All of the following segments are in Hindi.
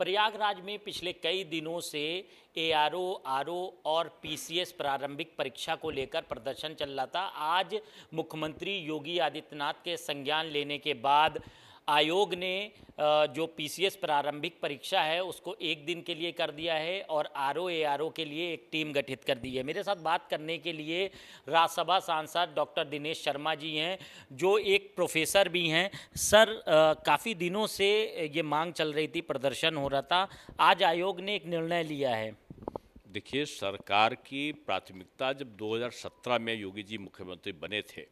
प्रयागराज में पिछले कई दिनों से एआरओ, आरओ और पीसीएस प्रारंभिक परीक्षा को लेकर प्रदर्शन चल रहा था। आज मुख्यमंत्री योगी आदित्यनाथ के संज्ञान लेने के बाद आयोग ने जो पीसीएस प्रारंभिक परीक्षा है उसको एक दिन के लिए कर दिया है और आरओ एआरओ के लिए एक टीम गठित कर दी है। मेरे साथ बात करने के लिए राज्यसभा सांसद डॉक्टर दिनेश शर्मा जी हैं, जो एक प्रोफेसर भी हैं। सर, काफ़ी दिनों से ये मांग चल रही थी, प्रदर्शन हो रहा था, आज आयोग ने एक निर्णय लिया है। देखिए, सरकार की प्राथमिकता जब 2017 में योगी जी मुख्यमंत्री बने थे,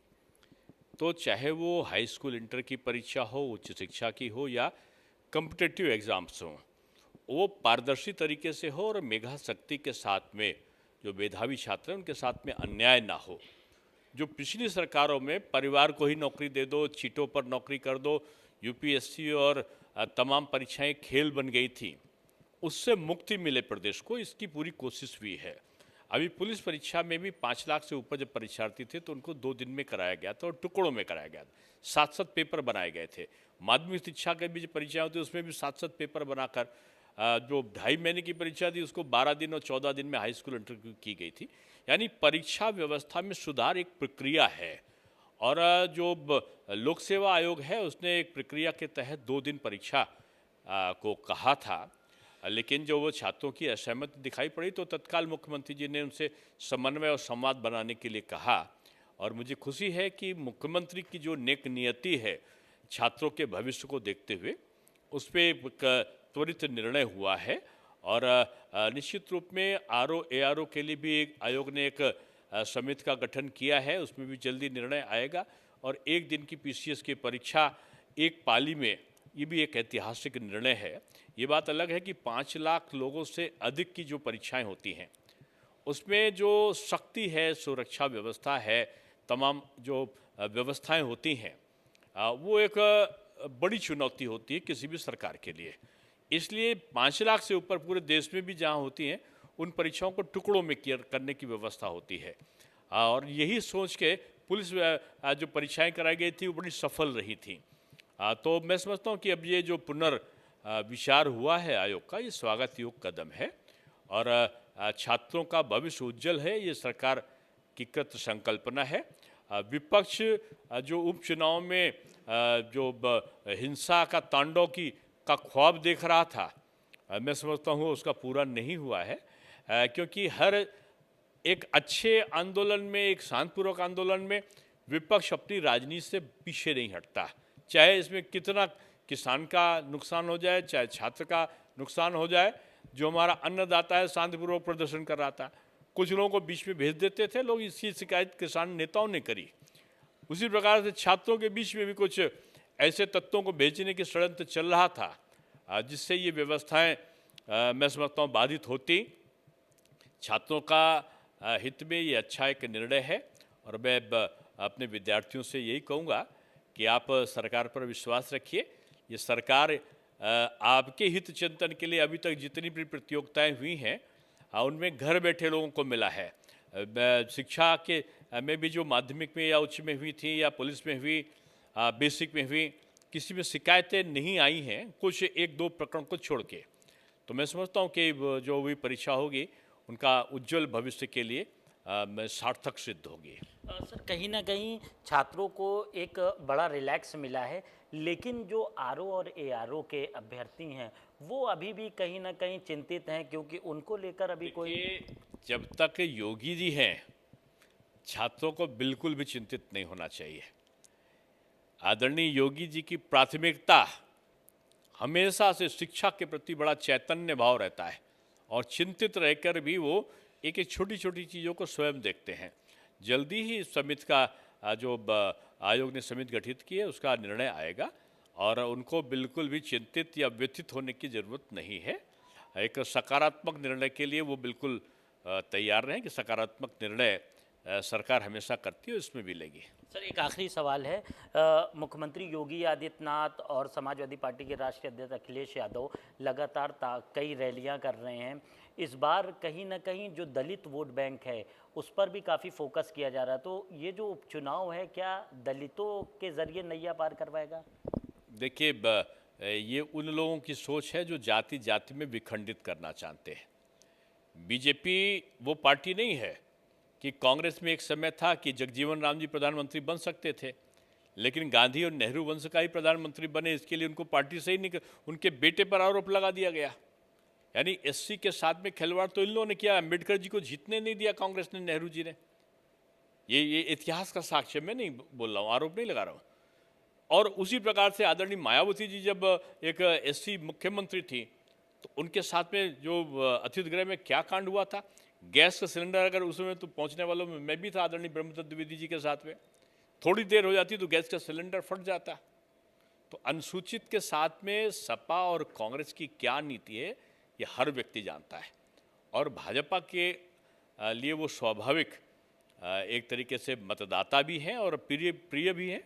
तो चाहे वो हाई स्कूल इंटर की परीक्षा हो, उच्च शिक्षा की हो या कॉम्पिटिटिव एग्ज़ाम्स हों, वो पारदर्शी तरीके से हो और मेधा शक्ति के साथ में जो मेधावी छात्र हैं उनके साथ में अन्याय ना हो। जो पिछली सरकारों में परिवार को ही नौकरी दे दो, सीटों पर नौकरी कर दो, यूपीएससी और तमाम परीक्षाएं खेल बन गई थी, उससे मुक्ति मिले प्रदेश को, इसकी पूरी कोशिश हुई है। अभी पुलिस परीक्षा में भी 5 लाख से ऊपर जब परीक्षार्थी थे तो उनको 2 दिन में कराया गया था और टुकड़ों में कराया गया था। 7-7 पेपर बनाए गए थे। माध्यमिक शिक्षा के भी जो परीक्षाएं होती उसमें भी 7-7 पेपर बनाकर जो 2.5 महीने की परीक्षा थी उसको 12 दिन और 14 दिन में हाई स्कूल इंटर की गई थी। यानी परीक्षा व्यवस्था में सुधार एक प्रक्रिया है। और जो लोक सेवा आयोग है उसने एक प्रक्रिया के तहत 2 दिन परीक्षा को कहा था, लेकिन जो वो छात्रों की असहमति दिखाई पड़ी तो तत्काल मुख्यमंत्री जी ने उनसे समन्वय और संवाद बनाने के लिए कहा। और मुझे खुशी है कि मुख्यमंत्री की जो नेक नियति है छात्रों के भविष्य को देखते हुए उस पर त्वरित निर्णय हुआ है। और निश्चित रूप में आरओ एआरओ के लिए भी एक आयोग ने एक समिति का गठन किया है, उसमें भी जल्दी निर्णय आएगा। और एक दिन की पीसीएस की परीक्षा एक पाली में, ये भी एक ऐतिहासिक निर्णय है। ये बात अलग है कि 5 लाख लोगों से अधिक की जो परीक्षाएं होती हैं उसमें जो शक्ति है, सुरक्षा व्यवस्था है, तमाम जो व्यवस्थाएं होती हैं, वो एक बड़ी चुनौती होती है किसी भी सरकार के लिए। इसलिए 5 लाख से ऊपर पूरे देश में भी जहाँ होती हैं उन परीक्षाओं को टुकड़ों में करने की व्यवस्था होती है। और यही सोच के पुलिस जो परीक्षाएं कराई गई थी वो बड़ी सफल रही थी। तो मैं समझता हूँ कि अब ये जो विचार हुआ है आयोग का, ये स्वागत योग्य कदम है। और छात्रों का भविष्य उज्जवल है, ये सरकार की कृत संकल्पना है। विपक्ष जो उपचुनाव में जो हिंसा का तांडव का ख्वाब देख रहा था, मैं समझता हूँ उसका पूरा नहीं हुआ है। क्योंकि हर एक अच्छे आंदोलन में, एक शांतिपूर्वक आंदोलन में विपक्ष अपनी राजनीति से पीछे नहीं हटता, चाहे इसमें कितना किसान का नुकसान हो जाए, चाहे छात्र का नुकसान हो जाए। जो हमारा अन्नदाता है शांतिपूर्वक प्रदर्शन कर रहा था, कुछ लोगों को बीच में भेज देते थे लोग, इसकी शिकायत किसान नेताओं ने करी। उसी प्रकार से छात्रों के बीच में भी कुछ ऐसे तत्वों को भेजने की षड्यंत्र चल रहा था, जिससे ये व्यवस्थाएं मैं समझता हूँ बाधित होती। छात्रों का हित में ये अच्छा एक निर्णय है। और मैं अपने विद्यार्थियों से यही कहूँगा कि आप सरकार पर विश्वास रखिए। ये सरकार आपके हित चिंतन के लिए अभी तक जितनी भी प्रतियोगिताएं हुई हैं उनमें घर बैठे लोगों को मिला है। शिक्षा के में भी जो माध्यमिक में या उच्च में हुई थी या पुलिस में हुई, बेसिक में हुई, किसी में शिकायतें नहीं आई हैं, कुछ 1-2 प्रकरण को छोड़ के। तो मैं समझता हूँ कि जो भी परीक्षा होगी उनका उज्जवल भविष्य के लिए सार्थक सिद्ध होगी। सर, कहीं ना कहीं छात्रों को एक बड़ा रिलैक्स मिला है, लेकिन जो आरओ और एआरओ के अभ्यर्थी हैं वो अभी भी कहीं ना कहीं चिंतित हैं, क्योंकि उनको लेकर अभी कोई। जब तक योगी जी हैं छात्रों को बिल्कुल भी चिंतित नहीं होना चाहिए। आदरणीय योगी जी की प्राथमिकता हमेशा से शिक्षा के प्रति बड़ा चैतन्य भाव रहता है और चिंतित रहकर भी वो एक एक छोटी छोटी चीज़ों को स्वयं देखते हैं। जल्दी ही समिति का जो आयोग ने समिति गठित की है उसका निर्णय आएगा और उनको बिल्कुल भी चिंतित या व्यथित होने की ज़रूरत नहीं है। एक सकारात्मक निर्णय के लिए वो बिल्कुल तैयार रहें कि सकारात्मक निर्णय सरकार हमेशा करती है, उसमें भी लेगी। सर, एक आखिरी सवाल है। मुख्यमंत्री योगी आदित्यनाथ और समाजवादी पार्टी के राष्ट्रीय अध्यक्ष अखिलेश यादव लगातार कई रैलियां कर रहे हैं। इस बार कहीं ना कहीं जो दलित वोट बैंक है उस पर भी काफ़ी फोकस किया जा रहा है, तो ये जो उपचुनाव है क्या दलितों के जरिए नैया पार करवाएगा? देखिए, ये उन लोगों की सोच है जो जाति जाति में विखंडित करना चाहते हैं। बीजेपी वो पार्टी नहीं है कि कांग्रेस में एक समय था कि जगजीवन राम जी प्रधानमंत्री बन सकते थे, लेकिन गांधी और नेहरू वंश का ही प्रधानमंत्री बने, इसके लिए उनको पार्टी से ही निकल, उनके बेटे पर आरोप लगा दिया गया। यानी एससी के साथ में खिलवाड़ तो इन लोगों ने किया। अम्बेडकर जी को जीतने नहीं दिया कांग्रेस ने, नेहरू जी ने। ये इतिहास का साक्ष्य, मैं नहीं बोल रहा हूँ, आरोप नहीं लगा रहा हूँ। और उसी प्रकार से आदरणीय मायावती जी जब एक एससी मुख्यमंत्री थी तो उनके साथ में जो अतिथि गृह में क्या कांड हुआ था, गैस का सिलेंडर अगर उस समय तो पहुंचने वालों में मैं भी था आदरणीय ब्रह्मदत्त द्विवेदी जी के साथ में, थोड़ी देर हो जाती तो गैस का सिलेंडर फट जाता। तो अनुसूचित के साथ में सपा और कांग्रेस की क्या नीति है ये हर व्यक्ति जानता है। और भाजपा के लिए वो स्वाभाविक एक तरीके से मतदाता भी हैं और प्रिय भी हैं।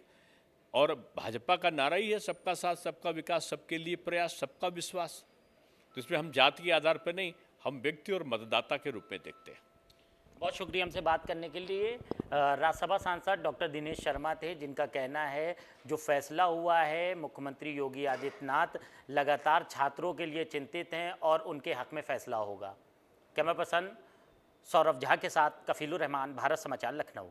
और भाजपा का नारा ही है सबका साथ, सबका विकास, सबके लिए प्रयास, सबका विश्वास। तो इसमें हम जाति के आधार पर नहीं, हम व्यक्ति और मतदाता के रूप में देखते हैं। बहुत शुक्रिया हमसे बात करने के लिए। राज्यसभा सांसद डॉक्टर दिनेश शर्मा थे, जिनका कहना है जो फैसला हुआ है मुख्यमंत्री योगी आदित्यनाथ लगातार छात्रों के लिए चिंतित हैं और उनके हक में फैसला होगा। कैमरा पर्सन सौरभ झा के साथ कफीलुर रहमान, भारत समाचार, लखनऊ।